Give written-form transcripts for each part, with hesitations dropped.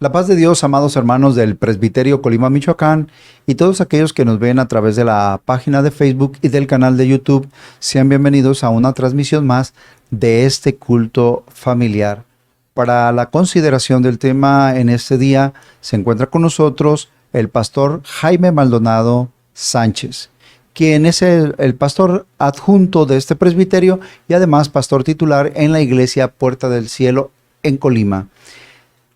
La paz de Dios, amados hermanos del Presbiterio Colima, Michoacán, y todos aquellos que nos ven a través de la página de Facebook y del canal de YouTube, sean bienvenidos a una transmisión más de este culto familiar. Para la consideración del tema en este día, se encuentra con nosotros el pastor Jaime Maldonado Sánchez, quien es el pastor adjunto de este presbiterio y además pastor titular en la iglesia Puerta del Cielo en Colima.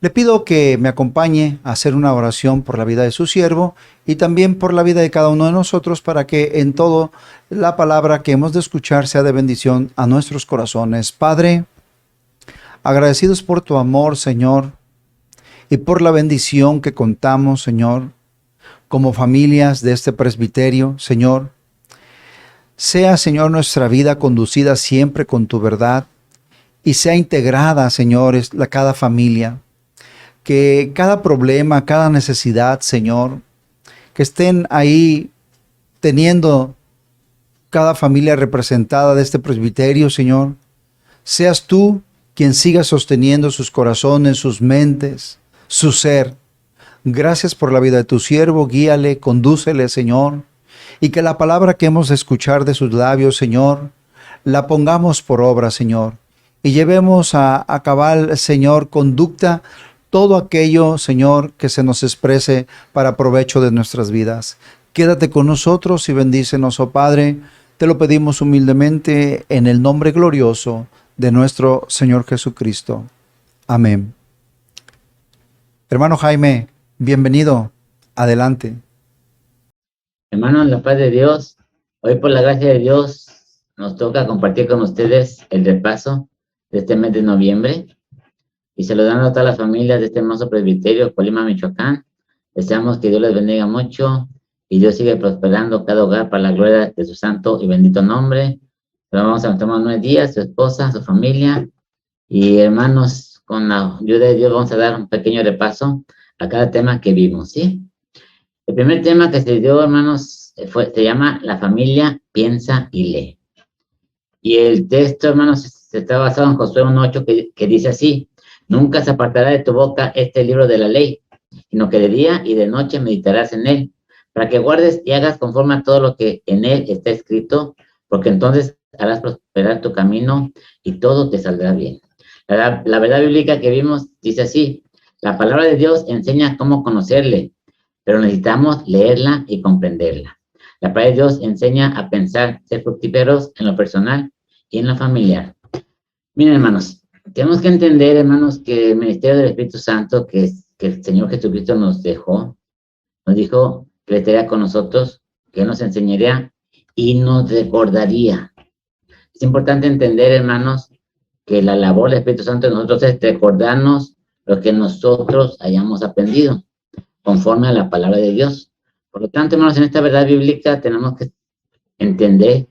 Le pido que me acompañe a hacer una oración por la vida de su siervo y también por la vida de cada uno de nosotros para que en todo la palabra que hemos de escuchar sea de bendición a nuestros corazones. Padre, agradecidos por tu amor, Señor, y por la bendición que contamos, Señor, como familias de este presbiterio, Señor. Sea, Señor, nuestra vida conducida siempre con tu verdad y sea integrada, Señor, cada familia. Que cada problema, cada necesidad, Señor, que estén ahí teniendo cada familia representada de este presbiterio, Señor, seas tú quien siga sosteniendo sus corazones, sus mentes, su ser. Gracias por la vida de tu siervo, guíale, condúcele, Señor, y que la palabra que hemos de escuchar de sus labios, Señor, la pongamos por obra, Señor, y llevemos a cabal, Señor, conducta, todo aquello, Señor, que se nos exprese para provecho de nuestras vidas. Quédate con nosotros y bendícenos, oh Padre. Te lo pedimos humildemente en el nombre glorioso de nuestro Señor Jesucristo. Amén. Hermano Jaime, bienvenido. Adelante. Hermanos, la paz de Dios. Hoy, por la gracia de Dios, nos toca compartir con ustedes el repaso de este mes de noviembre. Y saludando a todas las familias de este hermoso presbiterio, Colima, Michoacán. Deseamos que Dios les bendiga mucho y Dios siga prosperando cada hogar para la gloria de su santo y bendito nombre. Pero vamos a tomar 9 días, su esposa, su familia. Y hermanos, con la ayuda de Dios vamos a dar un pequeño repaso a cada tema que vimos, ¿sí? El primer tema que se dio, hermanos, se llama La familia piensa y lee. Y el texto, hermanos, se está basado en Josué 1:8 que dice así: nunca se apartará de tu boca este libro de la ley, sino que de día y de noche meditarás en él, para que guardes y hagas conforme a todo lo que en él está escrito, porque entonces harás prosperar tu camino y todo te saldrá bien. La verdad bíblica que vimos dice así: la palabra de Dios enseña cómo conocerle, pero necesitamos leerla y comprenderla. La palabra de Dios enseña a pensar, ser fructíferos en lo personal y en lo familiar. Miren, hermanos, tenemos que entender, hermanos, que el ministerio del Espíritu Santo que el Señor Jesucristo nos dejó, nos dijo que estaría con nosotros, que nos enseñaría y nos recordaría. Es importante entender, hermanos, que la labor del Espíritu Santo de nosotros es recordarnos lo que nosotros hayamos aprendido, conforme a la palabra de Dios. Por lo tanto, hermanos, en esta verdad bíblica tenemos que entender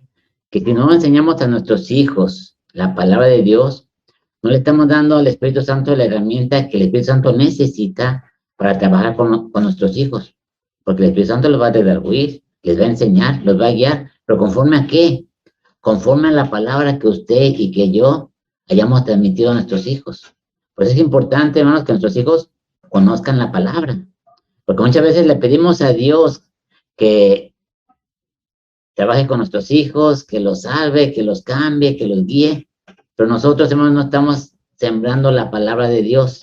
que si no enseñamos a nuestros hijos la palabra de Dios, no le estamos dando al Espíritu Santo la herramienta que el Espíritu Santo necesita para trabajar con nuestros hijos. Porque el Espíritu Santo los va a redarguir, les va a enseñar, los va a guiar. ¿Pero conforme a qué? Conforme a la palabra que usted y que yo hayamos transmitido a nuestros hijos. Por eso es importante, hermanos, que nuestros hijos conozcan la palabra. Porque muchas veces le pedimos a Dios que trabaje con nuestros hijos, que los salve, que los cambie, que los guíe. Pero nosotros, hermanos, no estamos sembrando la palabra de Dios.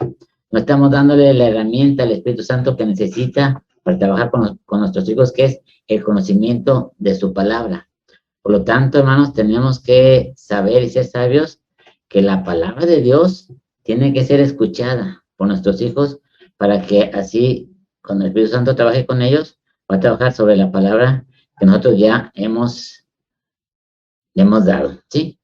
No estamos dándole la herramienta al Espíritu Santo que necesita para trabajar con nuestros hijos, que es el conocimiento de su palabra. Por lo tanto, hermanos, tenemos que saber y ser sabios que la palabra de Dios tiene que ser escuchada por nuestros hijos para que así, cuando el Espíritu Santo trabaje con ellos, va a trabajar sobre la palabra que nosotros ya le hemos dado, ¿sí?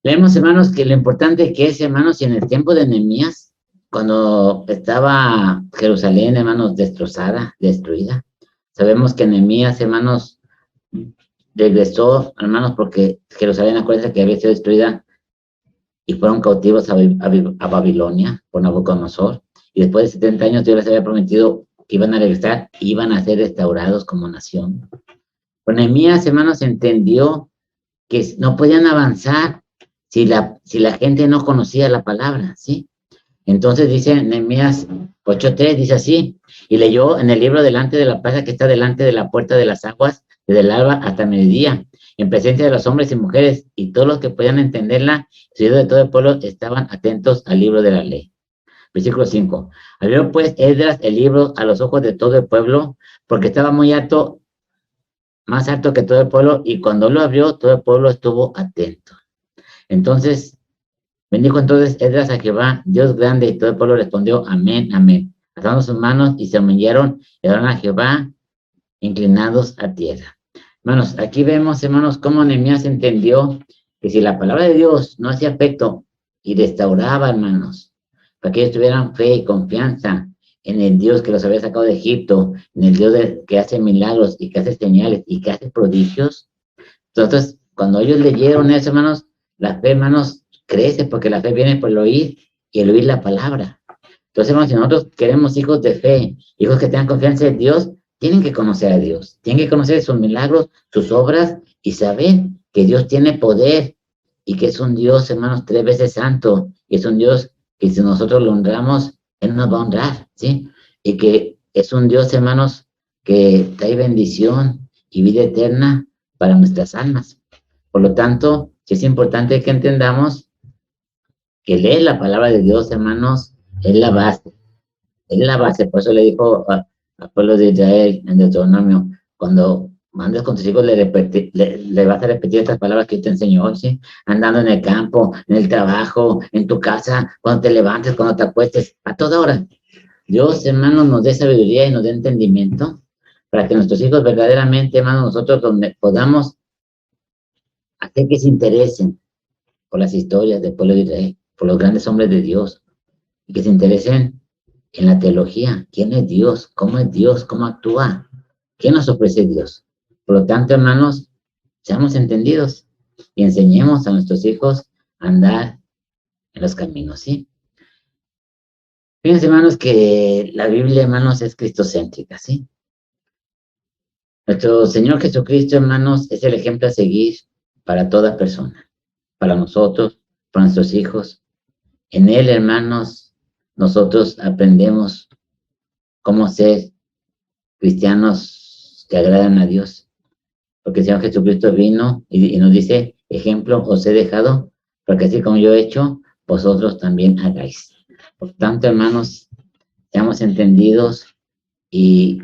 Leemos, hermanos, que lo importante que es, hermanos, y en el tiempo de Nehemías, cuando estaba Jerusalén, hermanos, destrozada, destruida, sabemos que Nehemías, hermanos, regresó, hermanos, porque Jerusalén, acuérdense que había sido destruida y fueron cautivos a Babilonia por Nabucodonosor, y después de 70 años Dios les había prometido que iban a regresar y iban a ser restaurados como nación. Pero Nehemías, hermanos, entendió que no podían avanzar si la gente no conocía la palabra, ¿sí? Entonces dice Nehemías 8:3 dice así, y leyó en el libro delante de la plaza que está delante de la puerta de las aguas, desde el alba hasta mediodía, en presencia de los hombres y mujeres, y todos los que podían entenderla, seguidos de todo el pueblo, estaban atentos al libro de la ley. Versículo 5. Abrió pues Esdras el libro a los ojos de todo el pueblo, porque estaba muy alto, más alto que todo el pueblo, y cuando lo abrió, todo el pueblo estuvo atento. Entonces, bendijo entonces Esdras a Jehová, Dios grande, y todo el pueblo respondió, amén, amén. Alzando sus manos y se humillaron y adoraron a Jehová, inclinados a tierra. Hermanos, aquí vemos, hermanos, cómo Nehemías entendió que si la palabra de Dios no hacía efecto y restauraba, hermanos, para que ellos tuvieran fe y confianza en el Dios que los había sacado de Egipto, en el Dios que hace milagros y que hace señales y que hace prodigios. Entonces, cuando ellos leyeron eso, hermanos, la fe, hermanos, crece porque la fe viene por el oír y el oír la palabra. Entonces, hermanos, si nosotros queremos hijos de fe, hijos que tengan confianza en Dios, tienen que conocer a Dios, tienen que conocer sus milagros, sus obras y saber que Dios tiene poder y que es un Dios, hermanos, 3 veces santo, y es un Dios que si nosotros lo honramos, Él nos va a honrar, ¿sí? Y que es un Dios, hermanos, que trae bendición y vida eterna para nuestras almas. Por lo tanto, es importante que entendamos que leer la palabra de Dios, hermanos, es la base. Es la base. Por eso le dijo al pueblo de Israel en Deuteronomio, cuando mandes con tus hijos, le vas a repetir estas palabras que yo te enseño hoy, ¿sí? Andando en el campo, en el trabajo, en tu casa, cuando te levantes, cuando te acuestes, a toda hora. Dios, hermanos, nos dé sabiduría y nos dé entendimiento para que nuestros hijos verdaderamente, hermanos, nosotros podamos hacer que se interesen por las historias del pueblo de Israel, por los grandes hombres de Dios, y que se interesen en la teología. ¿Quién es Dios? ¿Cómo actúa? ¿Qué nos ofrece Dios? Por lo tanto, hermanos, seamos entendidos y enseñemos a nuestros hijos a andar en los caminos, ¿sí? Fíjense, hermanos, que la Biblia, hermanos, es cristocéntrica, ¿sí? Nuestro Señor Jesucristo, hermanos, es el ejemplo a seguir para toda persona, para nosotros, para nuestros hijos. En Él, hermanos, nosotros aprendemos cómo ser cristianos que agradan a Dios. Porque el Señor Jesucristo vino y nos dice, ejemplo os he dejado, porque así como yo he hecho, vosotros también hagáis. Por tanto, hermanos, seamos entendidos y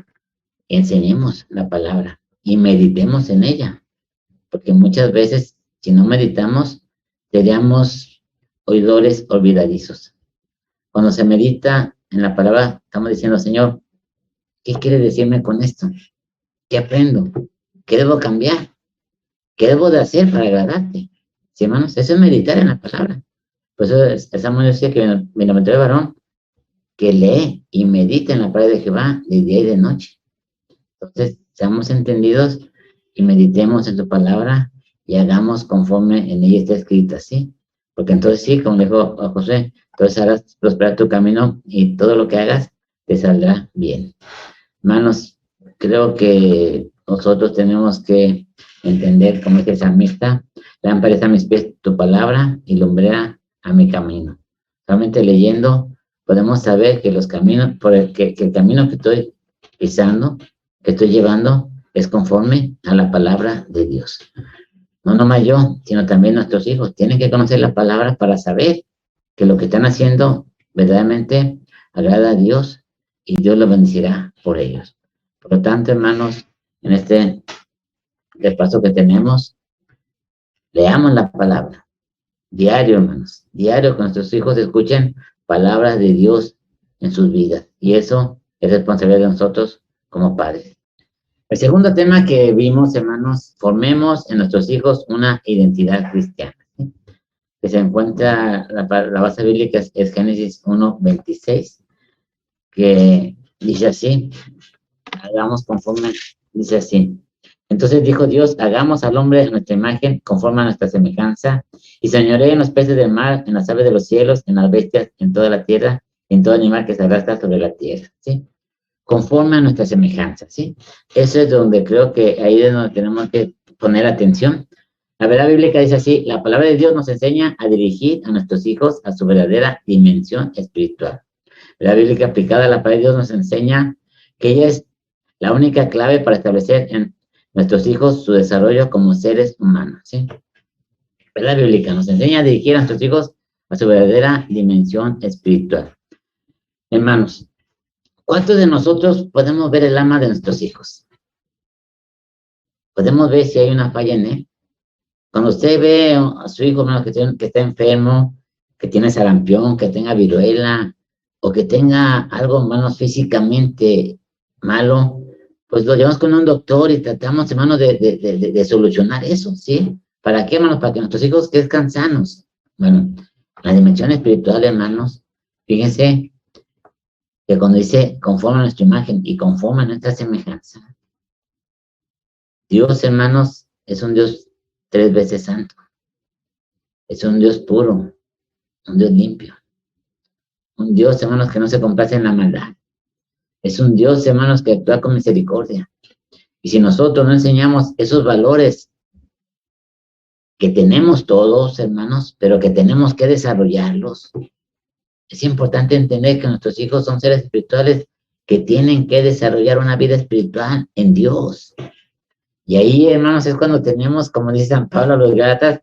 enseñemos la palabra y meditemos en ella. Porque muchas veces, si no meditamos, seríamos oidores olvidadizos. Cuando se medita en la palabra, estamos diciendo, Señor, ¿qué quiere decirme con esto? ¿Qué aprendo? ¿Qué debo cambiar? ¿Qué debo de hacer para agradarte? Sí, hermanos, eso es meditar en la palabra. Por eso Samuel decía que bienaventurado el varón que lee y medita en la palabra de Jehová de día y de noche. Entonces, seamos entendidos y meditemos en tu palabra y hagamos conforme en ella está escrita, ¿sí? Porque entonces sí, como dijo a José, entonces harás prosperar tu camino y todo lo que hagas te saldrá bien. Hermanos, creo que nosotros tenemos que entender, como dice el salmista, lámpara es a mis pies tu palabra y lumbrera a mi camino. Solamente leyendo podemos saber que los caminos, que el camino que estoy pisando, que estoy llevando, es conforme a la palabra de Dios. No nomás yo, sino también nuestros hijos tienen que conocer la palabra para saber que lo que están haciendo verdaderamente agrada a Dios y Dios los bendecirá por ellos. Por lo tanto, hermanos, en este repaso que tenemos, leamos la palabra. Diario, hermanos, diario que nuestros hijos escuchen palabras de Dios en sus vidas. Y eso es responsabilidad de nosotros como padres. El segundo tema que vimos, hermanos, formemos en nuestros hijos una identidad cristiana. ¿Sí? Que se encuentra, la base bíblica es Génesis 1:26, que dice así, hagamos conforme, dice así. Entonces dijo Dios, hagamos al hombre en nuestra imagen, conforme a nuestra semejanza, y señoree en los peces del mar, en las aves de los cielos, en las bestias, en toda la tierra, en todo animal que se arrastra sobre la tierra, ¿sí? Conforme a nuestra semejanza, ¿sí? Eso es donde creo que ahí es donde tenemos que poner atención. La verdad bíblica dice así, la palabra de Dios nos enseña a dirigir a nuestros hijos a su verdadera dimensión espiritual. La Biblia aplicada a la palabra de Dios nos enseña que ella es la única clave para establecer en nuestros hijos su desarrollo como seres humanos, ¿sí? La Biblia nos enseña a dirigir a nuestros hijos a su verdadera dimensión espiritual. Hermanos, ¿cuántos de nosotros podemos ver el alma de nuestros hijos? Podemos ver si hay una falla en él. Cuando usted ve a su hijo, hermano, que está enfermo, que tiene sarampión, que tenga viruela, o que tenga algo, hermanos, físicamente malo, pues lo llevamos con un doctor y tratamos, hermanos, de solucionar eso, ¿sí? ¿Para qué, hermanos? Para que nuestros hijos crezcan sanos. Bueno, la dimensión espiritual, hermanos, fíjense que cuando dice conforme a nuestra imagen y conforme a nuestra semejanza, Dios, hermanos, es un Dios 3 veces santo. Es un Dios puro, un Dios limpio. Un Dios, hermanos, que no se complace en la maldad. Es un Dios, hermanos, que actúa con misericordia. Y si nosotros no enseñamos esos valores que tenemos todos, hermanos, pero que tenemos que desarrollarlos, es importante entender que nuestros hijos son seres espirituales que tienen que desarrollar una vida espiritual en Dios. Y ahí, hermanos, es cuando tenemos, como dice San Pablo a los Gálatas,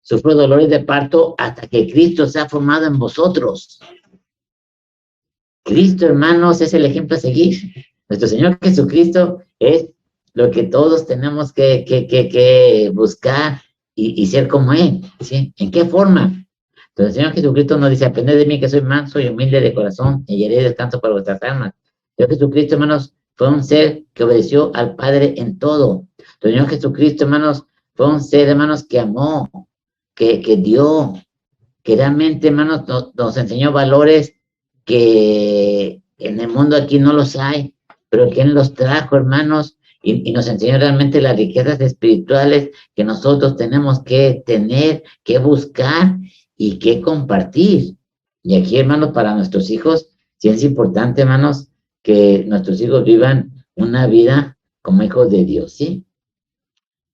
sufro dolores de parto hasta que Cristo se ha formado en vosotros. Cristo, hermanos, es el ejemplo a seguir. Nuestro Señor Jesucristo es lo que todos tenemos que buscar y ser como Él, ¿sí? ¿En qué forma? Entonces el Señor Jesucristo nos dice, aprended de mí que soy manso y humilde de corazón y hallaréis descanso para vuestras almas. Señor Jesucristo, hermanos, fue un ser que obedeció al Padre en todo. El Señor Jesucristo, hermanos, fue un ser, hermanos, que amó, que dio, que realmente, hermanos, nos enseñó valores que en el mundo aquí no los hay, pero que Él los trajo, hermanos, y nos enseñó realmente las riquezas espirituales que nosotros tenemos que tener, que buscar y que compartir. Y aquí, hermanos, para nuestros hijos, sí es importante, hermanos, que nuestros hijos vivan una vida como hijos de Dios, ¿sí?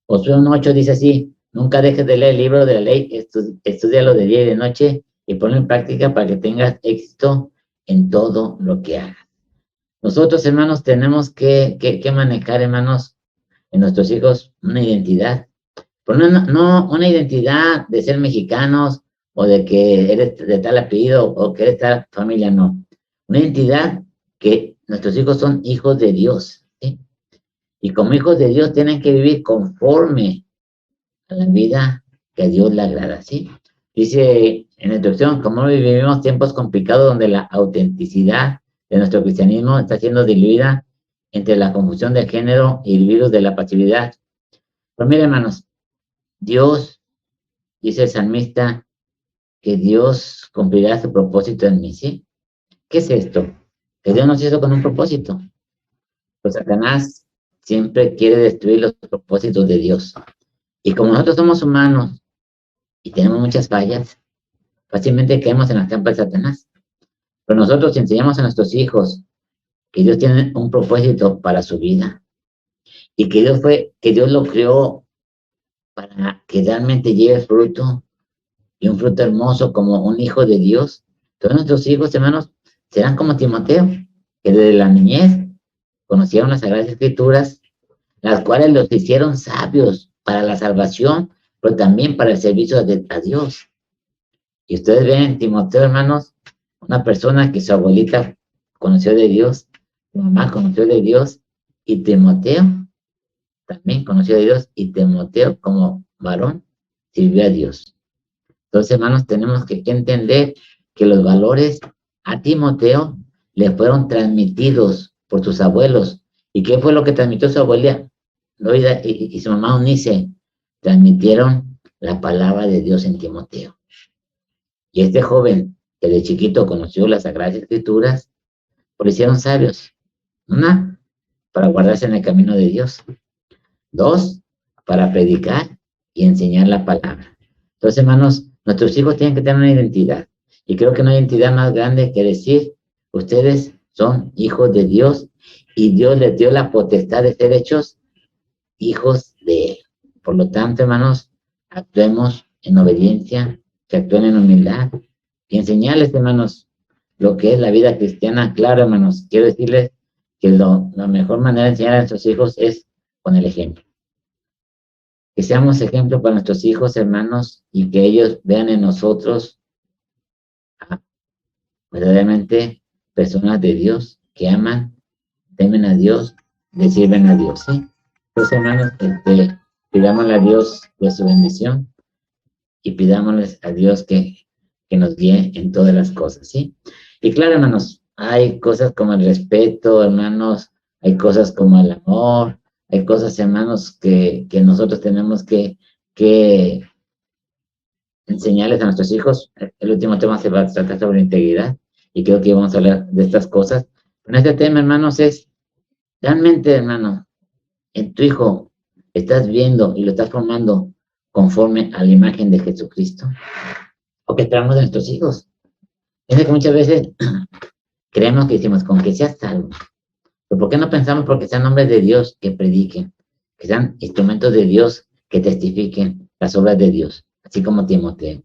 Josué 1:8 dice así, nunca dejes de leer el libro de la ley, estúdialo de día y de noche y ponlo en práctica para que tengas éxito en todo lo que hagas. Nosotros, hermanos, tenemos que manejar, hermanos, en nuestros hijos una identidad. Pero no una identidad de ser mexicanos o de que eres de tal apellido o que eres tal familia, no. Una identidad que nuestros hijos son hijos de Dios, ¿sí? Y como hijos de Dios tienen que vivir conforme a la vida que a Dios le agrada, ¿sí? Dice en la introducción, como hoy vivimos tiempos complicados donde la autenticidad de nuestro cristianismo está siendo diluida entre la confusión de género y el virus de la pasividad. Pero miren, hermanos, Dios, dice el salmista, que Dios cumplirá su propósito en mí, ¿sí? ¿Qué es esto? Que Dios nos hizo con un propósito. Pues Satanás siempre quiere destruir los propósitos de Dios. Y como nosotros somos humanos y tenemos muchas fallas, fácilmente caemos en la trampa de Satanás. Pero nosotros enseñamos a nuestros hijos que Dios tiene un propósito para su vida y que Dios lo creó para que realmente lleve fruto y un fruto hermoso como un hijo de Dios. Todos nuestros hijos, hermanos, serán como Timoteo, que desde la niñez conocieron las Sagradas Escrituras, las cuales los hicieron sabios para la salvación, pero también para el servicio a Dios. Y ustedes ven en Timoteo, hermanos, una persona que su abuelita conoció de Dios, su mamá conoció de Dios, y Timoteo también conoció de Dios, y Timoteo como varón sirvió a Dios. Entonces, hermanos, tenemos que entender que los valores a Timoteo le fueron transmitidos por sus abuelos. ¿Y qué fue lo que transmitió su abuela Loida y su mamá Unice? Transmitieron la palabra de Dios en Timoteo. Y este joven que de chiquito conoció las Sagradas Escrituras, pues lo hicieron sabios. Una, para guardarse en el camino de Dios. Dos, para predicar y enseñar la palabra. Entonces, hermanos, nuestros hijos tienen que tener una identidad. Y creo que no hay identidad más grande que decir, ustedes son hijos de Dios y Dios les dio la potestad de ser hechos hijos de Él. Por lo tanto, hermanos, actuemos en obediencia, que actúen en humildad y enseñarles, hermanos, lo que es la vida cristiana. Claro, hermanos, quiero decirles que la mejor manera de enseñar a nuestros hijos es con el ejemplo. Que seamos ejemplo para nuestros hijos, hermanos, y que ellos vean en nosotros verdaderamente personas de Dios que aman, temen a Dios, le sirven a Dios, ¿sí? Entonces, hermanos, pidámosle a Dios de su bendición y pidámosles a Dios que nos guíe en todas las cosas, ¿sí? Y claro, hermanos, hay cosas como el respeto, hermanos, hay cosas como el amor, hay cosas, hermanos, que nosotros tenemos que enseñarles a nuestros hijos. El último tema se va a tratar sobre integridad y creo que vamos a hablar de estas cosas. En este tema, hermanos, es realmente, hermano, en tu hijo estás viendo y lo estás formando conforme a la imagen de Jesucristo. O que esperamos de nuestros hijos. Es que muchas veces creemos que decimos, con que sea salvo. Pero ¿por qué no pensamos porque sean hombres de Dios que prediquen? Que sean instrumentos de Dios que testifiquen las obras de Dios. Así como Timoteo,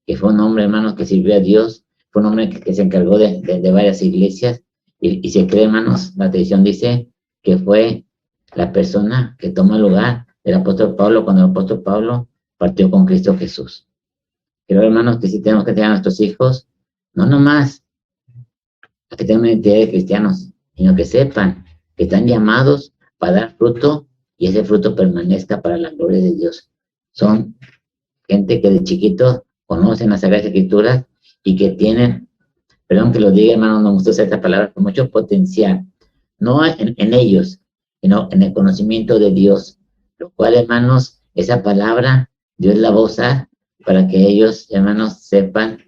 que fue un hombre, hermanos, que sirvió a Dios, fue un hombre que se encargó de varias iglesias, y se cree, hermanos, la tradición dice que fue la persona que tomó el lugar del apóstol Pablo cuando el apóstol Pablo partió con Cristo Jesús. Creo, hermanos, que sí tenemos que tener a nuestros hijos, no nomás a que tengan una identidad de cristianos, sino que sepan que están llamados para dar fruto y ese fruto permanezca para la gloria de Dios. Son gente que de chiquitos conocen las Sagradas Escrituras y que tienen, perdón que lo diga, hermano, no me gusta usar esta palabra, con mucho potencial, no en ellos, sino en el conocimiento de Dios, lo cual, hermanos, esa palabra Dios la va a usar para que ellos, hermanos, sepan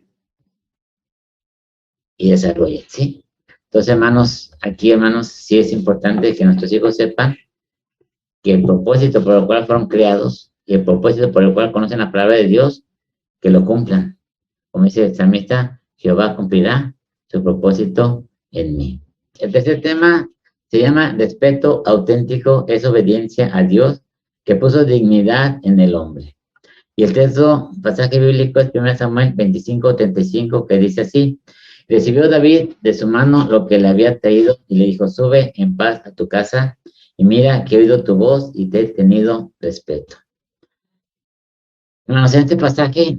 y desarrollen, ¿sí? Entonces, hermanos, aquí, hermanos, sí es importante que nuestros hijos sepan que el propósito por el cual fueron creados y el propósito por el cual conocen la palabra de Dios, que lo cumplan. Como dice el salmista, Jehová cumplirá su propósito en mí. El tercer tema se llama respeto auténtico, es obediencia a Dios que puso dignidad en el hombre. Y el texto, pasaje bíblico es 1 Samuel 25:35, que dice así: recibió David de su mano lo que le había traído y le dijo, sube en paz a tu casa y mira que he oído tu voz y te he tenido respeto. Hermanos, en este pasaje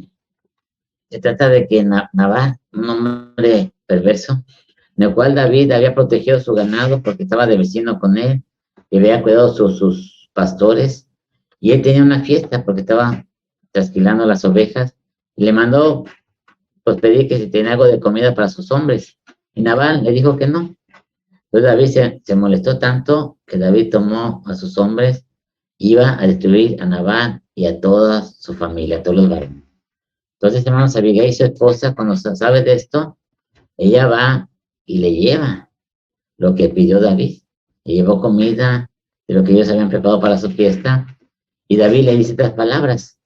se trata de que Nabal, un hombre perverso, en el cual David había protegido su ganado porque estaba de vecino con él y había cuidado sus pastores, y él tenía una fiesta porque estaba trasquilando las ovejas y le mandó pues pedir que si tenía algo de comida para sus hombres, y Nabal le dijo que no. Entonces David se molestó tanto que David tomó a sus hombres, iba a destruir a Nabal y a toda su familia, a todos los varones. Entonces, hermanos, Abigail, su esposa, cuando sabe de esto, ella va y le lleva lo que pidió David. Le llevó comida de lo que ellos habían preparado para su fiesta, y David le dice estas palabras.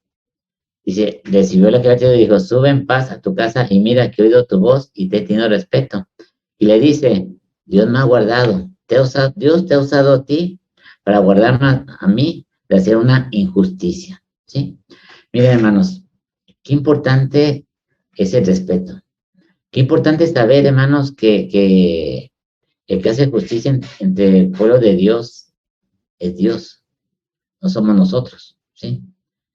Dice, recibió la que y dijo, sube en paz a tu casa y mira que he oído tu voz y te he tenido respeto. Y le dice, Dios me ha guardado, Dios te ha usado a ti para guardarme a mí de hacer una injusticia, ¿sí? Miren, hermanos, qué importante es el respeto. Qué importante es saber, hermanos, que el que hace justicia entre el pueblo de Dios es Dios, no somos nosotros, ¿sí?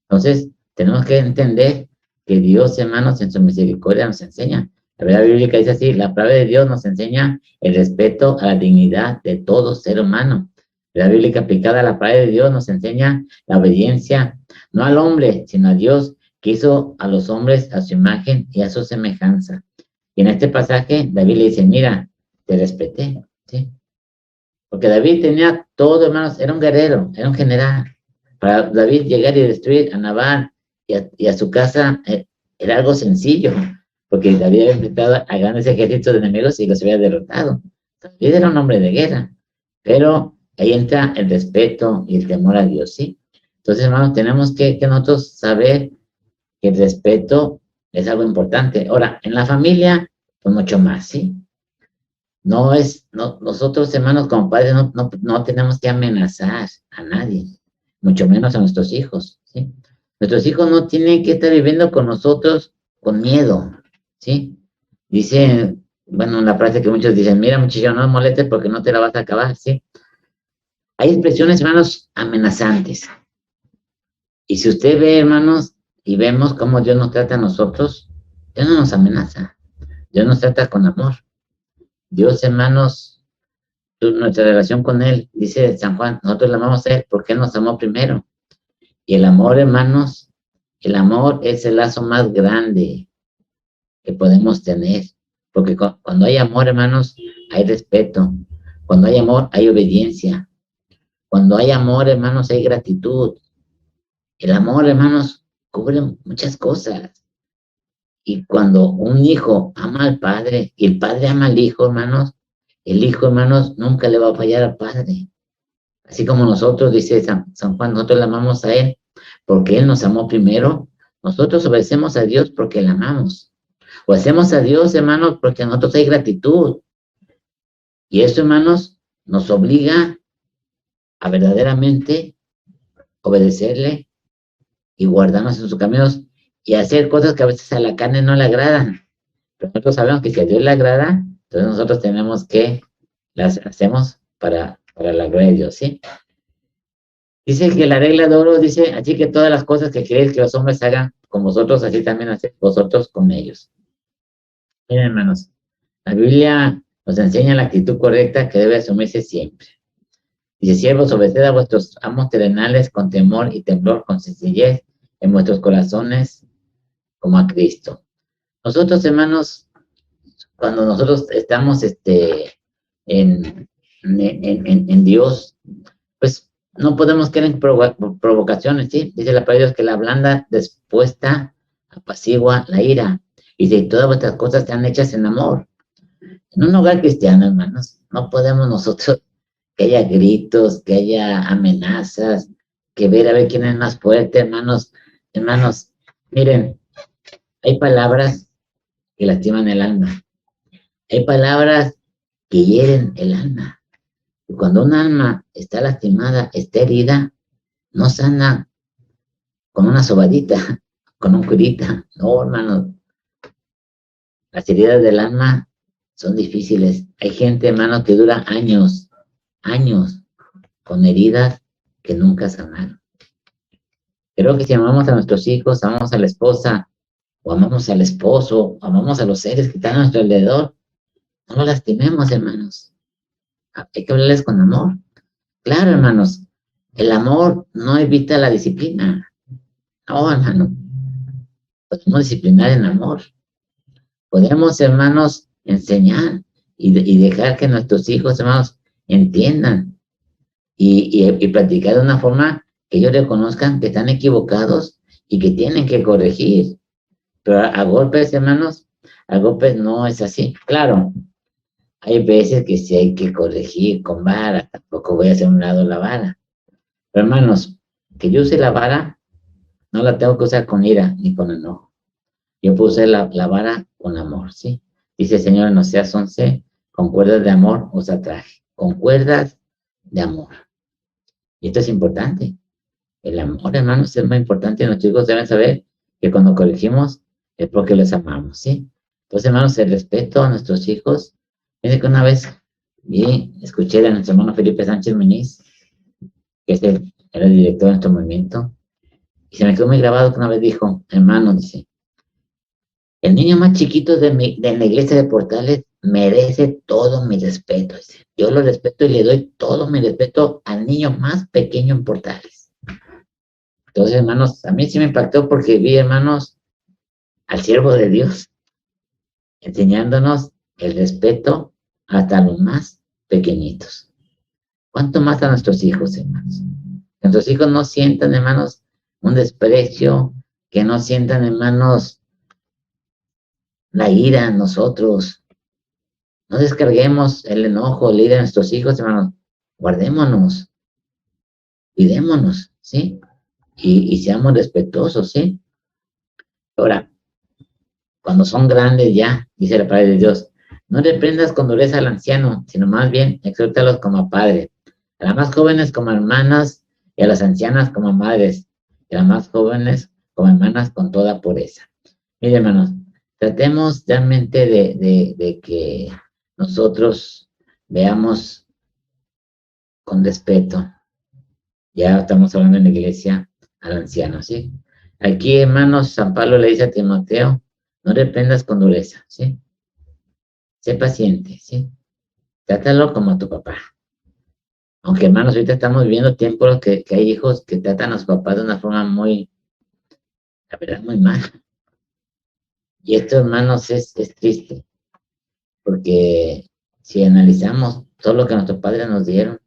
Entonces, tenemos que entender que Dios, hermanos, en su misericordia nos enseña. La verdad bíblica dice así, la palabra de Dios nos enseña el respeto a la dignidad de todo ser humano. La verdad bíblica aplicada a la palabra de Dios nos enseña la obediencia, no al hombre, sino a Dios, que hizo a los hombres a su imagen y a su semejanza. Y en este pasaje, David le dice, mira, te respeté, ¿sí? Porque David tenía todo, hermanos, era un guerrero, era un general. Para David llegar y destruir a Nabal y a su casa era algo sencillo, porque David había enfrentado a grandes ejércitos de enemigos y los había derrotado. David era un hombre de guerra, pero ahí entra el respeto y el temor a Dios, ¿sí? Entonces, hermanos, tenemos que nosotros saber que el respeto es algo importante. Ahora, en la familia, pues mucho más, ¿sí? Nosotros, hermanos, como padres, no tenemos que amenazar a nadie, mucho menos a nuestros hijos, ¿sí? Nuestros hijos no tienen que estar viviendo con nosotros con miedo, ¿sí? Dice bueno, la frase que muchos dicen, mira muchacho, no molestes porque no te la vas a acabar, ¿sí? Hay expresiones, hermanos, amenazantes. Y si usted ve, hermanos, y vemos cómo Dios nos trata a nosotros, Dios no nos amenaza, Dios nos trata con amor. Dios, hermanos, nuestra relación con Él, dice San Juan, nosotros le amamos a Él porque Él nos amó primero. Y el amor, hermanos, el amor es el lazo más grande que podemos tener. Porque cuando hay amor, hermanos, hay respeto. Cuando hay amor, hay obediencia. Cuando hay amor, hermanos, hay gratitud. El amor, hermanos, cubre muchas cosas. Y cuando un hijo ama al padre y el padre ama al hijo, hermanos, el hijo, hermanos, nunca le va a fallar al padre. Así como nosotros, dice San Juan, nosotros le amamos a Él porque Él nos amó primero. Nosotros obedecemos a Dios porque le amamos. Obedecemos a Dios, hermanos, porque a nosotros hay gratitud. Y eso, hermanos, nos obliga a verdaderamente obedecerle y guardarnos en sus caminos y hacer cosas que a veces a la carne no le agradan. Pero nosotros sabemos que si a Dios le agrada, entonces nosotros tenemos que las hacemos para la gloria de Dios, ¿sí? Dice que la regla de oro dice, así que todas las cosas que queréis que los hombres hagan con vosotros, así también haced vosotros con ellos. Miren, hermanos, la Biblia nos enseña la actitud correcta que debe asumirse siempre. Dice, siervos, obedeced a vuestros amos terrenales con temor y temblor, con sencillez en vuestros corazones, como a Cristo. Nosotros, hermanos, cuando nosotros estamos en Dios, pues no podemos caer en provocaciones, ¿sí? Dice la palabra de Dios que la blanda dispuesta apacigua la ira. Y si todas vuestras cosas están hechas en amor. En un hogar cristiano, hermanos, no podemos nosotros que haya gritos, que haya amenazas, que ver a ver quién es más fuerte, hermanos. Hermanos, miren, hay palabras que lastiman el alma. Hay palabras que hieren el alma. Y cuando un alma está lastimada, está herida, no sana con una sobadita, con un curita. No, hermanos. Las heridas del alma son difíciles. Hay gente, hermanos, que dura años, años, con heridas que nunca sanaron. Creo que si amamos a nuestros hijos, amamos a la esposa, o amamos al esposo, o amamos a los seres que están a nuestro alrededor, no los lastimemos, hermanos. Hay que hablarles con amor. Claro, hermanos, el amor no evita la disciplina. No, hermano. Podemos disciplinar en amor. Podemos, hermanos, enseñar y dejar que nuestros hijos, hermanos, entiendan y practicar de una forma que ellos reconozcan que están equivocados y que tienen que corregir. Pero a golpes, hermanos, a golpes no es así. Claro, hay veces que sí hay que corregir con vara, tampoco voy a hacer a un lado la vara. Pero hermanos, que yo use la vara, no la tengo que usar con ira ni con enojo. Yo puedo usar la vara con amor, ¿sí? Dice el Señor en Oseas 11, con cuerdas de amor os atraje. Con cuerdas de amor. Y esto es importante. El amor, hermanos, es muy importante. Nuestros hijos deben saber que cuando corregimos es porque les amamos, ¿sí? Entonces, hermanos, el respeto a nuestros hijos. Fíjense que una vez escuché a nuestro hermano Felipe Sánchez Meniz, que era el director de nuestro movimiento, y se me quedó muy grabado que una vez dijo, hermano, dice, el niño más chiquito de la iglesia de Portales merece todo mi respeto. Dice. Yo lo respeto y le doy todo mi respeto al niño más pequeño en Portales. Entonces, hermanos, a mí sí me impactó porque vi, hermanos, al siervo de Dios enseñándonos el respeto hasta los más pequeñitos. ¿Cuánto más a nuestros hijos, hermanos? Que nuestros hijos no sientan, hermanos, un desprecio, que no sientan, hermanos, la ira en nosotros. No descarguemos el enojo, la ira de nuestros hijos, hermanos. Guardémonos, cuidémonos, ¿sí? Y seamos respetuosos, ¿sí? Ahora, cuando son grandes ya, dice la palabra de Dios, no reprendas con dureza al anciano, sino más bien exhórtalos como a padre. A las más jóvenes como hermanas y a las ancianas como madres. Y a las más jóvenes como hermanas con toda pureza. Miren, hermanos, tratemos realmente de que nosotros veamos con respeto. Ya estamos hablando en la iglesia al anciano, ¿sí? Aquí, hermanos, San Pablo le dice a Timoteo, no reprendas con dureza, ¿sí? Sé paciente, ¿sí? Trátalo como a tu papá. Aunque, hermanos, ahorita estamos viviendo tiempos que hay hijos que tratan a sus papás de una forma muy, la verdad, muy mal. Y esto, hermanos, es triste, porque si analizamos todo lo que nuestros padres nos dieron,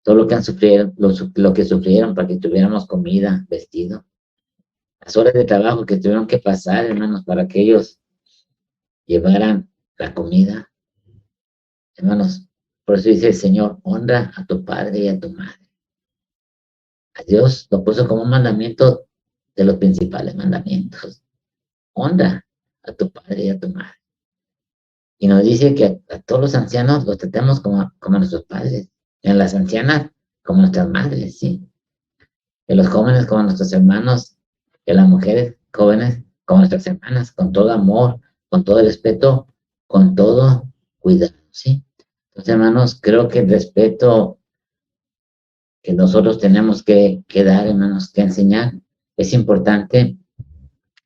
todo lo que han sufrido, lo que sufrieron para que tuviéramos comida, vestido, las horas de trabajo que tuvieron que pasar, hermanos, para que ellos llevaran la comida, hermanos, por eso dice el Señor, honra a tu padre y a tu madre. A Dios lo puso como un mandamiento de los principales mandamientos. Honra a tu padre y a tu madre. Y nos dice que a todos los ancianos los tratemos como a nuestros padres, y a las ancianas como nuestras madres, ¿sí? Y a los jóvenes como nuestros hermanos, y a las mujeres jóvenes como nuestras hermanas, con todo amor, con todo respeto, con todo cuidado, ¿sí? Entonces, hermanos, creo que el respeto que nosotros tenemos que dar, hermanos, que enseñar, es importante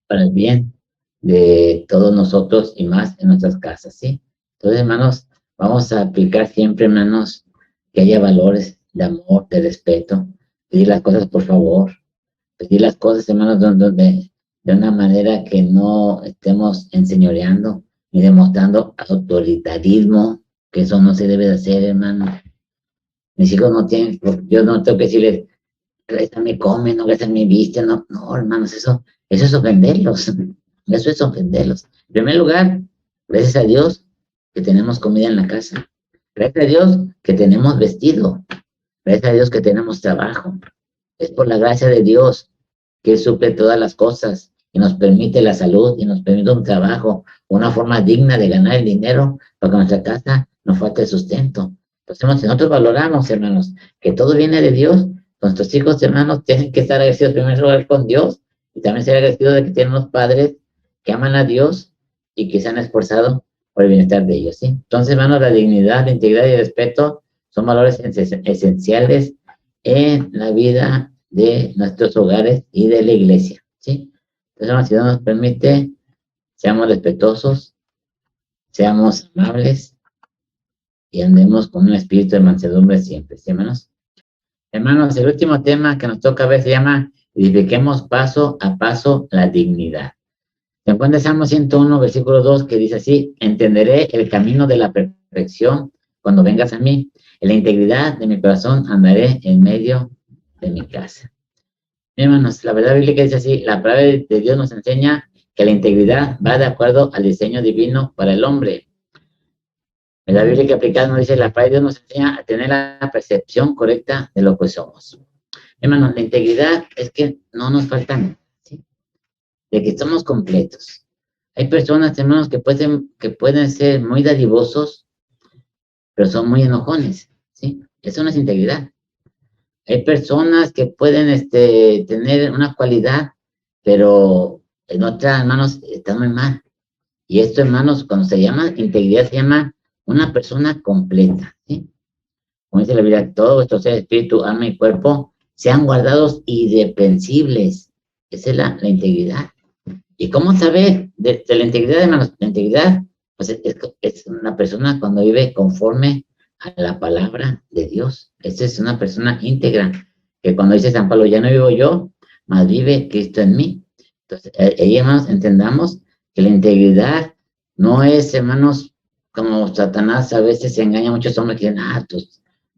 para el bien de todos nosotros y más en nuestras casas, ¿sí? Entonces, hermanos, vamos a aplicar siempre, hermanos, que haya valores de amor, de respeto, pedir las cosas por favor, pedir las cosas, hermanos, de una manera que no estemos enseñoreando ni demostrando autoritarismo, que eso no se debe de hacer, hermano. Mis hijos no tienen, yo no tengo que decirles, gracias me comen, no gracias me visten, no, no, hermanos, eso es ofenderlos, eso es ofenderlos. En primer lugar, gracias a Dios que tenemos comida en la casa, gracias a Dios que tenemos vestido, gracias a Dios que tenemos trabajo, es por la gracia de Dios que suple todas las cosas y nos permite la salud y nos permite un trabajo, una forma digna de ganar el dinero para que nuestra casa nos falte sustento. Entonces, si nosotros valoramos, hermanos, que todo viene de Dios, nuestros hijos, hermanos, tienen que estar agradecidos en primer lugar con Dios y también ser agradecidos de que tienen unos padres que aman a Dios y que se han esforzado por el bienestar de ellos, ¿sí? Entonces, hermanos, la dignidad, la integridad y el respeto son valores esenciales en la vida de nuestros hogares y de la iglesia, ¿sí? Entonces, si Dios nos permite, seamos respetuosos, seamos amables y andemos con un espíritu de mansedumbre siempre, ¿sí, hermanos? Hermanos, el último tema que nos toca ver se llama edifiquemos paso a paso la dignidad. Se encuentra en Salmo 101, versículo 2, que dice así, entenderé el camino de la perfección cuando vengas a mí. En la integridad de mi corazón andaré en medio de mi casa. Hermanos, la verdad bíblica dice así, la palabra de Dios nos enseña que la integridad va de acuerdo al diseño divino para el hombre. La Biblia aplicada nos dice, la palabra de Dios nos enseña a tener la percepción correcta de lo que somos. Hermanos, la integridad es que no nos falta nada, ¿sí? De que somos completos. Hay personas, hermanos, que pueden ser muy dadivosos, pero son muy enojones, ¿sí? Eso no es integridad. Hay personas que pueden tener una cualidad, pero en otras, hermanos, está muy mal. Y esto, hermanos, cuando se llama integridad, se llama una persona completa, ¿sí? Como dice la Biblia, todo vuestro ser, espíritu, alma y cuerpo sean guardados irreprensibles. Esa es la integridad. ¿Y cómo saber de la integridad, hermanos? La integridad, pues es una persona cuando vive conforme a la palabra de Dios. Esta es una persona íntegra, que cuando dice San Pablo, ya no vivo yo, mas vive Cristo en mí. Entonces, ahí, hermanos, entendamos que la integridad no es, hermanos, como Satanás a veces engaña a muchos hombres que dicen,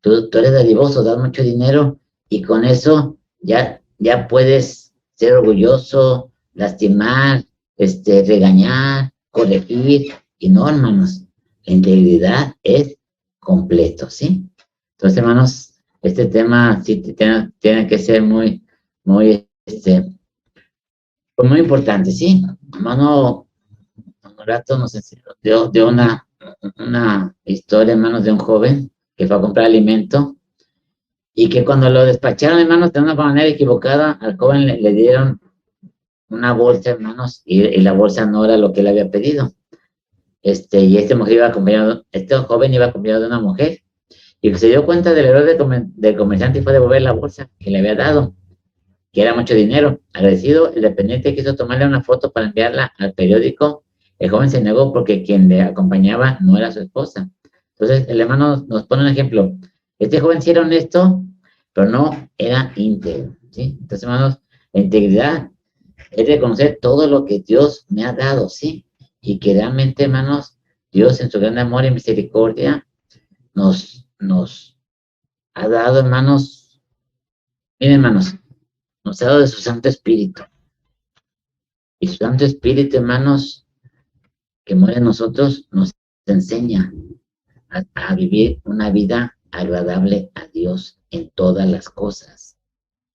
tú eres dadivoso, das mucho dinero, y con eso ya puedes ser orgulloso, lastimar, regañar, corregir, y no, hermanos, la integridad es completo, ¿sí? Entonces, hermanos, este tema sí tiene que ser muy, pues muy importante, ¿sí? Hermano, un rato nos dio una historia, hermanos, de un joven que fue a comprar alimento y que cuando lo despacharon, hermanos, de una manera equivocada, al joven le dieron una bolsa, hermanos, y la bolsa no era lo que él había pedido. Y este joven iba acompañado de una mujer, y se dio cuenta del error del comerciante y fue a devolver la bolsa que le había dado, que era mucho dinero. Agradecido, el dependiente quiso tomarle una foto para enviarla al periódico. El joven se negó porque quien le acompañaba no era su esposa. Entonces, el hermano nos pone un ejemplo. Este joven sí era honesto, pero no era íntegro, ¿sí? Entonces, hermanos, la integridad es reconocer todo lo que Dios me ha dado, ¿sí? Y que realmente, hermanos, Dios en su gran amor y misericordia nos ha dado, hermanos, miren, hermanos, nos ha dado de su Santo Espíritu. Y su Santo Espíritu, hermanos, que muere en nosotros, nos enseña a vivir una vida agradable a Dios en todas las cosas.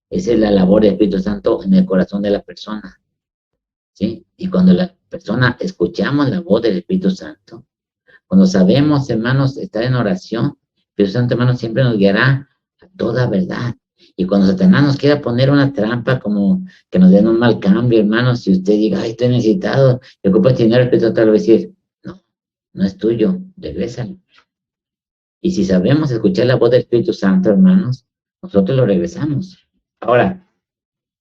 Esa es la labor del Espíritu Santo en el corazón de la persona, ¿sí? Y cuando la persona escuchamos la voz del Espíritu Santo, cuando sabemos, hermanos, estar en oración, el Espíritu Santo, hermanos, siempre nos guiará a toda verdad. Y cuando Satanás nos quiera poner una trampa, como que nos den un mal cambio, hermanos, si usted diga, ay, estoy necesitado, y ocupas dinero, el Espíritu Santo le va a decir, no, no es tuyo, regrésalo. Y si sabemos escuchar la voz del Espíritu Santo, hermanos, nosotros lo regresamos. Ahora,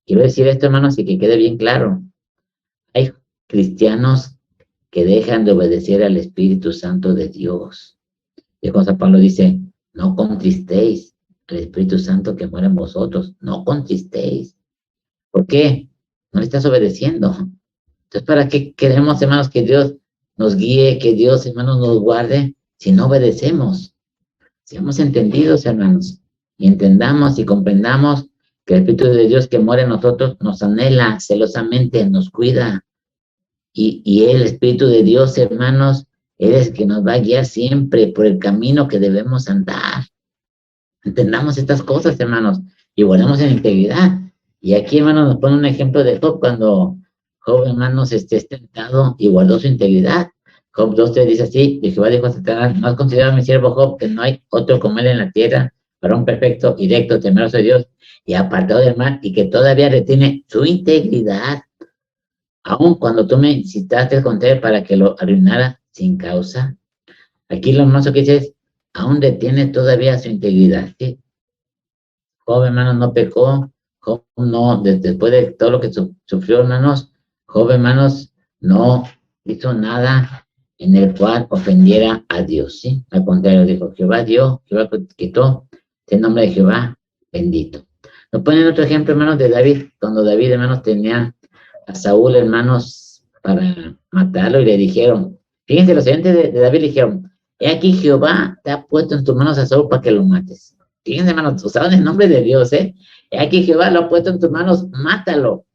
quiero decir esto, hermanos, y que quede bien claro. Hay cristianos que dejan de obedecer al Espíritu Santo de Dios. Y cuando San Pablo dice, no contristéis al Espíritu Santo que muere en vosotros. No contristéis. ¿Por qué? No le estás obedeciendo. Entonces, ¿para qué queremos, hermanos, que Dios nos guíe, que Dios, hermanos, nos guarde si no obedecemos? Seamos entendidos, hermanos, y entendamos y comprendamos que el Espíritu de Dios que muere en nosotros nos anhela celosamente, nos cuida. Y el Espíritu de Dios, hermanos, es el que nos va a guiar siempre por el camino que debemos andar. Entendamos estas cosas, hermanos, y guardemos en integridad. Y aquí, hermanos, nos pone un ejemplo de Job cuando Job, hermanos, es tentado y guardó su integridad. Job 2:3 dice así, y Jehová dijo a Satanás, ¿no has considerado a mi siervo Job que no hay otro como él en la tierra, varón perfecto y recto, temeroso de Dios y apartado del mal, y que todavía retiene su integridad? Aun cuando tú me incitaste contra él para que lo arruinara sin causa. Aquí lo hermoso que dice es, aún detiene todavía su integridad, ¿sí? Job, hermanos, no pecó. Job no, después de todo lo que sufrió, hermanos, Job, hermanos, no hizo nada en el cual ofendiera a Dios, ¿sí? Al contrario, dijo, Jehová dio, Jehová quitó, el nombre de Jehová bendito. Nos ponen otro ejemplo, hermanos, de David, cuando David, hermanos, tenía a Saúl, hermanos, para matarlo, y le dijeron, fíjense, los oyentes de David le dijeron, he aquí Jehová te ha puesto en tus manos a Saúl para que lo mates. Fíjense, hermanos, usaron el nombre de Dios, ¿eh? He aquí Jehová lo ha puesto en tus manos, mátalo.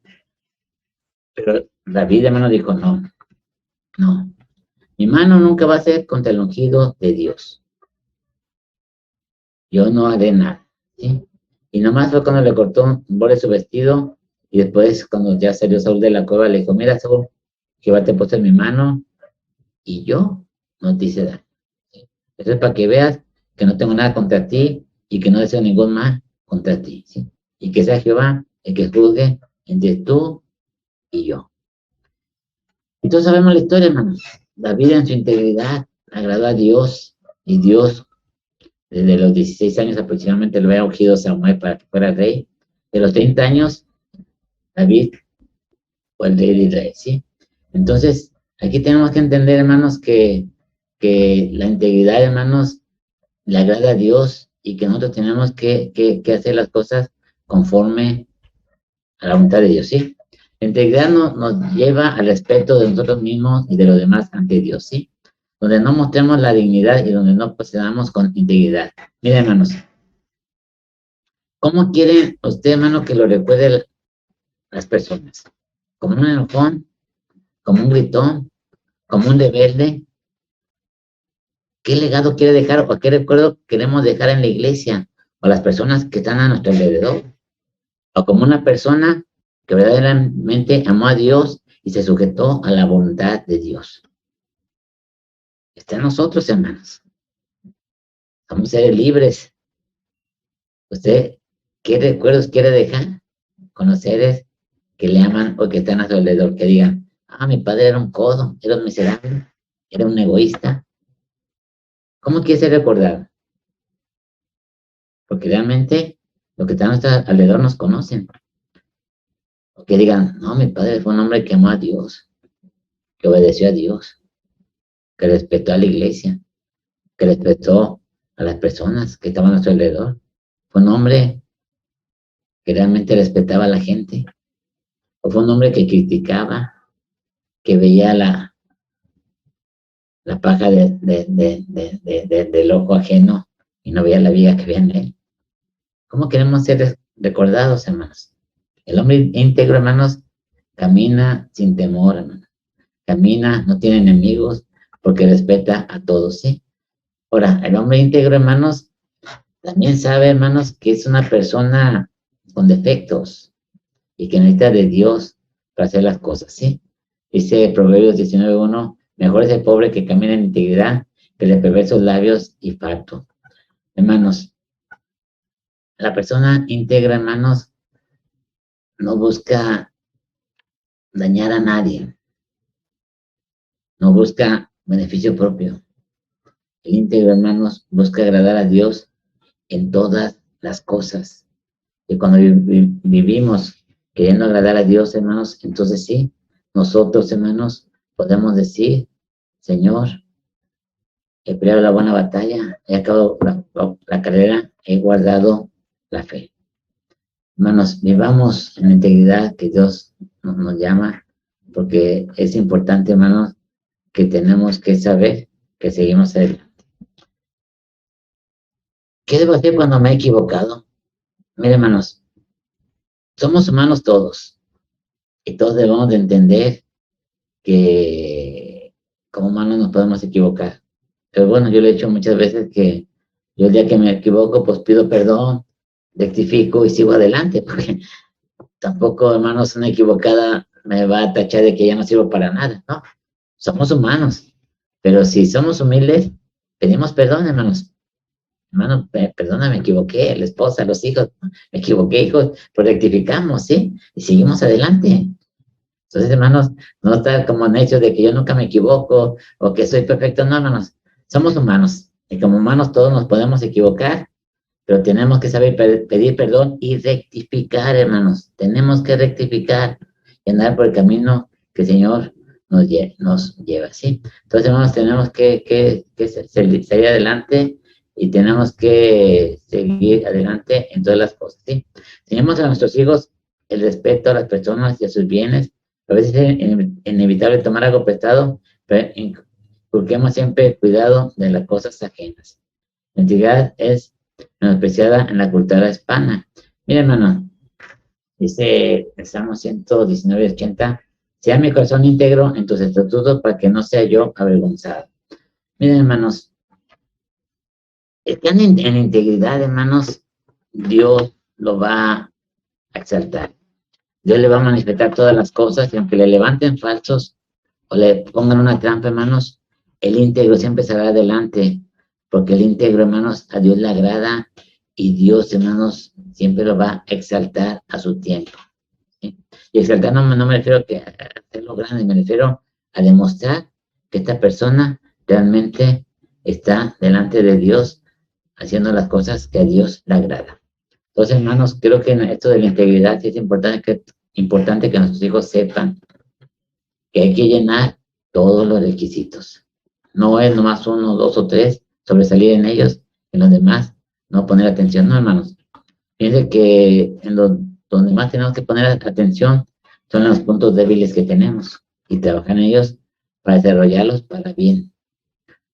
Pero David, hermano, dijo, no, no, mi mano nunca va a ser contra el ungido de Dios. Yo no haré nada, ¿sí? Y nomás fue cuando le cortó un borde de su vestido, y después cuando ya salió Saúl de la cueva, le dijo, mira, Saúl, Jehová te ha puesto en mi mano, y yo no te hice daño. ¿Sí? Eso es para que veas que no tengo nada contra ti, y que no deseo ningún mal contra ti, ¿sí? Y que sea Jehová el que juzgue entre tú y yo. Y todos sabemos la historia, hermanos. David en su integridad agradó a Dios, y Dios desde los 16 años aproximadamente lo había ungido a Samuel para que fuera rey. De los 30 años, David fue el rey de Israel, ¿sí? Entonces, aquí tenemos que entender, hermanos, que la integridad, hermanos, le agrada a Dios, y que nosotros tenemos que hacer las cosas conforme a la voluntad de Dios, ¿sí? La integridad nos lleva al respeto de nosotros mismos y de los demás ante Dios, ¿sí? Donde no mostremos la dignidad y donde no procedamos con integridad. Miren, hermanos, ¿cómo quieren usted, hermano, que lo recuerden las personas? ¿Como un enojón? ¿Como un gritón? ¿Como un rebelde? ¿Qué legado quiere dejar o qué recuerdo queremos dejar en la iglesia o las personas que están a nuestro alrededor? ¿O como una persona que verdaderamente amó a Dios y se sujetó a la voluntad de Dios? Está en nosotros, hermanos. Somos seres libres. ¿Usted qué recuerdos quiere dejar con los seres que le aman o que están a su alrededor, que digan, mi padre era un codo, era un miserable, era un egoísta. ¿Cómo quiere ser recordado? Porque realmente los que están a nuestro alrededor nos conocen. O que digan, no, mi padre fue un hombre que amó a Dios, que obedeció a Dios, que respetó a la iglesia, que respetó a las personas que estaban a nuestro alrededor. Fue un hombre que realmente respetaba a la gente. O fue un hombre que criticaba, que veía la paja del ojo ajeno y no veía la viga que había en él. ¿Cómo queremos ser recordados, hermanos? El hombre íntegro, hermanos, camina sin temor, hermanos. Camina, no tiene enemigos, porque respeta a todos, ¿sí? Ahora, el hombre íntegro, hermanos, también sabe, hermanos, que es una persona con defectos y que necesita de Dios para hacer las cosas, ¿sí? Dice Proverbios 19:1, mejor es el pobre que camina en integridad que el de perversos labios y falto. Hermanos, la persona íntegra, hermanos, no busca dañar a nadie, no busca beneficio propio. El íntegro, hermanos, busca agradar a Dios en todas las cosas. Y cuando vivimos queriendo agradar a Dios, hermanos, entonces sí, nosotros, hermanos, podemos decir, Señor, he peleado la buena batalla, he acabado la carrera, he guardado la fe. Hermanos, vivamos en la integridad que Dios nos llama, porque es importante, hermanos, que tenemos que saber que seguimos adelante. ¿Qué debo hacer cuando me he equivocado? Mire, hermanos, somos humanos todos, y todos debemos de entender que como humanos nos podemos equivocar. Pero bueno, yo le he dicho muchas veces que yo el día que me equivoco, pues pido perdón, rectifico y sigo adelante, porque tampoco, hermanos, una equivocada me va a tachar de que ya no sirvo para nada, ¿no? Somos humanos, pero si somos humildes, pedimos perdón, hermanos. Hermano, perdona, me equivoqué, la esposa, los hijos, me equivoqué, hijos, pues rectificamos, ¿sí? Y seguimos adelante. Entonces, hermanos, no estar como necios de que yo nunca me equivoco o que soy perfecto, no, hermanos. Somos humanos y como humanos todos nos podemos equivocar, pero tenemos que saber pedir perdón y rectificar, hermanos. Tenemos que rectificar y andar por el camino que el Señor nos lleva, ¿sí? Entonces, hermanos, tenemos que salir adelante y tenemos que seguir adelante en todas las cosas, ¿sí? Tenemos a nuestros hijos el respeto a las personas y a sus bienes. A veces es inevitable tomar algo prestado, pero inculquemos siempre cuidado de las cosas ajenas. La integridad es menospreciada en la cultura hispana. Mira, hermano, dice el Salmo 119:80, sea mi corazón íntegro en tus estatutos para que no sea yo avergonzado. Miren, hermanos, están en integridad, hermanos, Dios lo va a exaltar. Dios le va a manifestar todas las cosas y aunque le levanten falsos o le pongan una trampa, hermanos, el íntegro siempre saldrá adelante, porque el íntegro, hermanos, a Dios le agrada y Dios, hermanos, siempre lo va a exaltar a su tiempo, ¿sí? Y exaltar no me refiero a hacerlo grande, me refiero a demostrar que esta persona realmente está delante de Dios haciendo las cosas que a Dios le agrada. Entonces, hermanos, creo que en esto de la integridad sí es importante que nuestros hijos sepan que hay que llenar todos los requisitos. No es nomás uno, dos o tres, sobresalir en ellos, en los demás no poner atención, no, hermanos. Fíjense que donde más tenemos que poner atención son los puntos débiles que tenemos y trabajar en ellos para desarrollarlos para bien,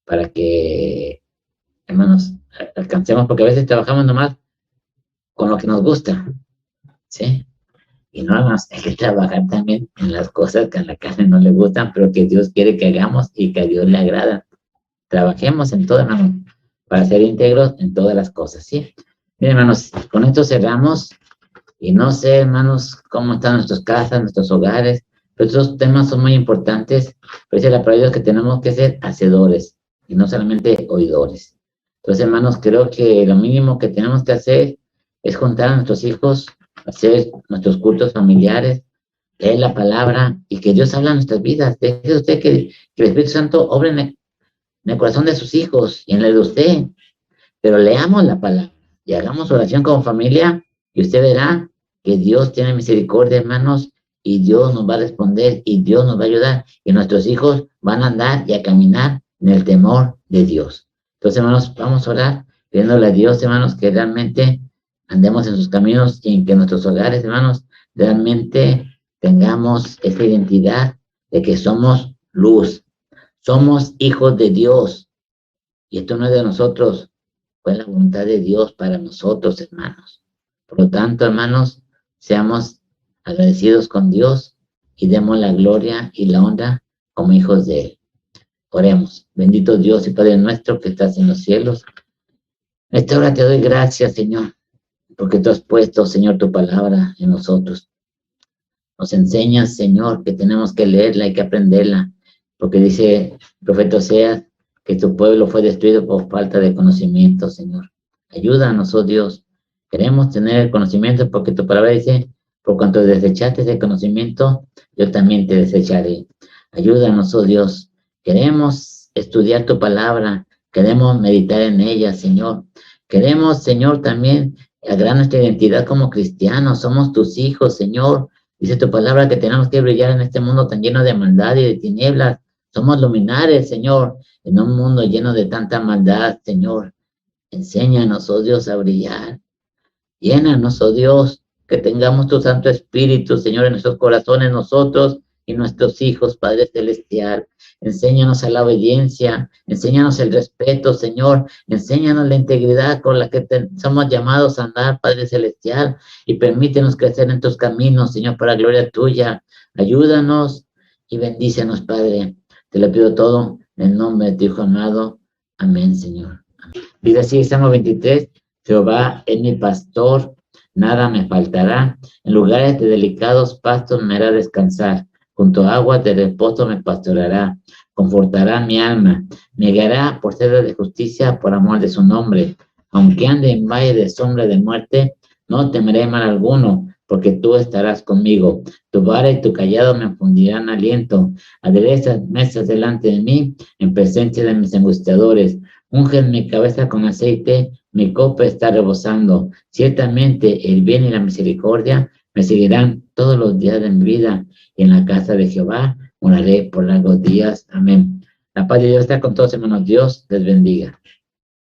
para que, hermanos, alcancemos, porque a veces trabajamos nomás con lo que nos gusta, ¿sí? Y no más, hay que trabajar también en las cosas que a la carne no le gustan, pero que Dios quiere que hagamos y que a Dios le agrada. Trabajemos en todo, hermanos, para ser íntegros en todas las cosas, ¿sí? Miren, hermanos, con esto cerramos. Y no sé, hermanos, cómo están nuestras casas, nuestros hogares, pero estos temas son muy importantes. Pero dice la palabra de Dios que tenemos que ser hacedores y no solamente oidores. Entonces, hermanos, creo que lo mínimo que tenemos que hacer es juntar a nuestros hijos, hacer nuestros cultos familiares, leer la palabra y que Dios habla en nuestras vidas. Deje usted que el Espíritu Santo obre en el corazón de sus hijos y en el de usted. Pero leamos la palabra y hagamos oración como familia y usted verá que Dios tiene misericordia, hermanos, y Dios nos va a responder y Dios nos va a ayudar y nuestros hijos van a andar y a caminar en el temor de Dios. Entonces, hermanos, vamos a orar pidiéndole a Dios, hermanos, que realmente andemos en sus caminos y en que nuestros hogares, hermanos, realmente tengamos esta identidad de que somos luz, somos hijos de Dios y esto no es de nosotros, fue la voluntad de Dios para nosotros, hermanos. Por lo tanto, hermanos, seamos agradecidos con Dios y demos la gloria y la honra como hijos de Él. Oremos. Bendito Dios y Padre nuestro que estás en los cielos. En esta hora te doy gracias, Señor, porque tú has puesto, Señor, tu palabra en nosotros. Nos enseñas, Señor, que tenemos que leerla y que aprenderla, porque dice el profeta Oseas que tu pueblo fue destruido por falta de conocimiento, Señor. Ayúdanos, oh Dios. Queremos tener el conocimiento porque tu palabra dice, por cuanto desechaste ese conocimiento, yo también te desecharé. Ayúdanos, oh Dios. Queremos estudiar tu palabra, queremos meditar en ella, Señor. Queremos, Señor, también agregar nuestra identidad como cristianos. Somos tus hijos, Señor. Dice tu palabra que tenemos que brillar en este mundo tan lleno de maldad y de tinieblas. Somos luminares, Señor, en un mundo lleno de tanta maldad, Señor. Enséñanos, oh Dios, a brillar. Llénanos, oh Dios, que tengamos tu Santo Espíritu, Señor, en nuestros corazones, nosotros y nuestros hijos, Padre Celestial. Enséñanos a la obediencia, enséñanos el respeto, Señor. Enséñanos la integridad con la que somos llamados a andar, Padre Celestial. Y permítenos crecer en tus caminos, Señor, para gloria tuya. Ayúdanos y bendícenos, Padre. Te lo pido todo en el nombre de tu Hijo amado. Amén, Señor. Dice así, Salmo 23. Jehová es mi pastor, nada me faltará. En lugares de delicados pastos me hará descansar. Junto a aguas de reposo me pastoreará. Confortará mi alma. Me guiará por sendas de justicia por amor de su nombre. Aunque ande en valle de sombra de muerte, no temeré mal alguno, porque tú estarás conmigo. Tu vara y tu callado me infundirán aliento. Aderezas mesas delante de mí, en presencia de mis angustiadores. Ungen mi cabeza con aceite, mi copa está rebosando. Ciertamente el bien y la misericordia me seguirán todos los días de mi vida, y en la casa de Jehová moraré por largos días. Amén. La paz de Dios está con todos, hermanos. Dios les bendiga.